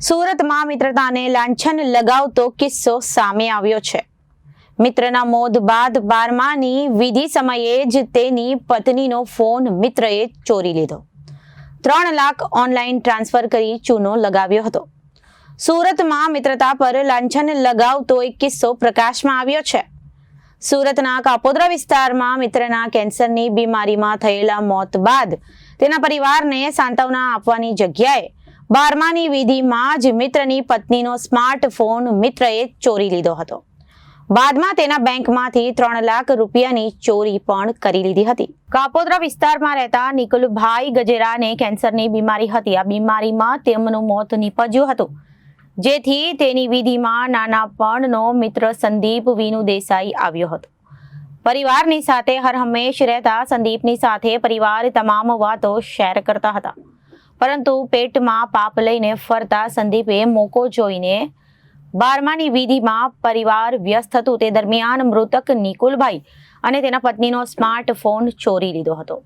સુરતમાં મિત્રતાને લાંછન લગાવતો કિસ્સો સામે આવ્યો છે. મિત્રના મોત બાદ 12માની વિધિ સમયે જ તેની પત્નીનો ફોન મિત્રએ ચોરી લીધો. 3 લાખ ઓનલાઈન ટ્રાન્સફર કરી ચૂનો લગાવ્યો હતો. સુરતમાં મિત્રતા પર લાંછન લગાવતો એક કિસ્સો પ્રકાશમાં આવ્યો છે. સુરતના કાપોદ્રા વિસ્તારમાં મિત્રના કેન્સરની બીમારીમાં થયેલા મોત બાદ તેના પરિવારને સાંત્વના આપવાની જગ્યાએ 12માની વિધિમાં જ મિત્રની પત્નીનો સ્માર્ટફોન મિત્રએ ચોરી લીધો હતો. બાદમાં તેના બેંકમાંથી 3 લાખ રૂપિયાની ચોરી પણ કરી લીધી હતી. કાપોદ્રા વિસ્તારમાં રહેતા નિકુલભાઈ ગજેરાને કેન્સરની બીમારી હતી. આ બીમારીમાં તેમનું મોત નીપજ્યું હતું, જેથી તેની વિધિમાં નાનાપણનો મિત્ર સંદીપ વિનુ દેસાઈ આવ્યો હતો. પરિવારની સાથે હરહંમેશ રહેતા સંદીપની સાથે પરિવાર તમામ વાતો શેર કરતા હતા, પરંતુ પેટમાં પાપ લઈને ફરતા સંદીપે મોકો જોઈને 12માની વિધિમાં પરિવાર વ્યસ્ત હતું તે દરમિયાન મૃતક નિકુલભાઈ અને તેના પત્નીનો સ્માર્ટફોન ચોરી લીધો હતો.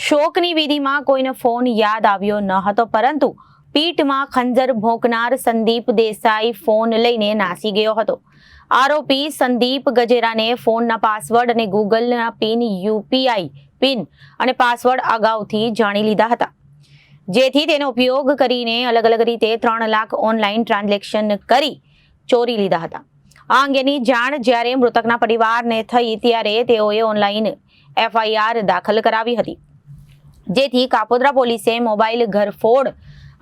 શોકની વિધિમાં કોઈને ફોન યાદ આવ્યો ન હતો, પરંતુ પીઠમાં ખંજર ભોંકનાર સંદીપ દેસાઈ ફોન લઈને નાસી ગયો હતો. આરોપી સંદીપ ગજેરાને ફોનના પાસવર્ડ અને ગૂગલના પિન, યુપીઆઈ પિન અને પાસવર્ડ અગાઉથી જાણી લીધા હતા, જેથી તેનો ઉપયોગ કરીને અલગ અલગ રીતે 3 લાખ ઓનલાઈન ટ્રાન્ઝેક્શન કરી ચોરી લીધા હતા. આ અંગેની જાણ જ્યારે મૃતકના પરિવારને થઈ ત્યારે તેઓએ ઓનલાઈન FIR દાખલ કરાવી હતી, જેથી કાપોદ્રા પોલીસે મોબાઈલ ઘરફોડ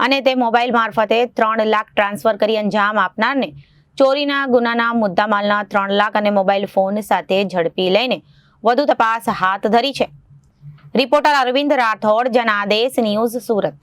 અને તે મોબાઈલ મારફતે 3 લાખ ટ્રાન્સફર કરી અંજામ આપનારને ચોરીના ગુનાના મુદ્દામાલના 3 લાખ અને મોબાઈલ ફોન સાથે ઝડપી લઈને વધુ તપાસ હાથ ધરી છે. Reporter Arvind Rathod, Janadesh news, Surat.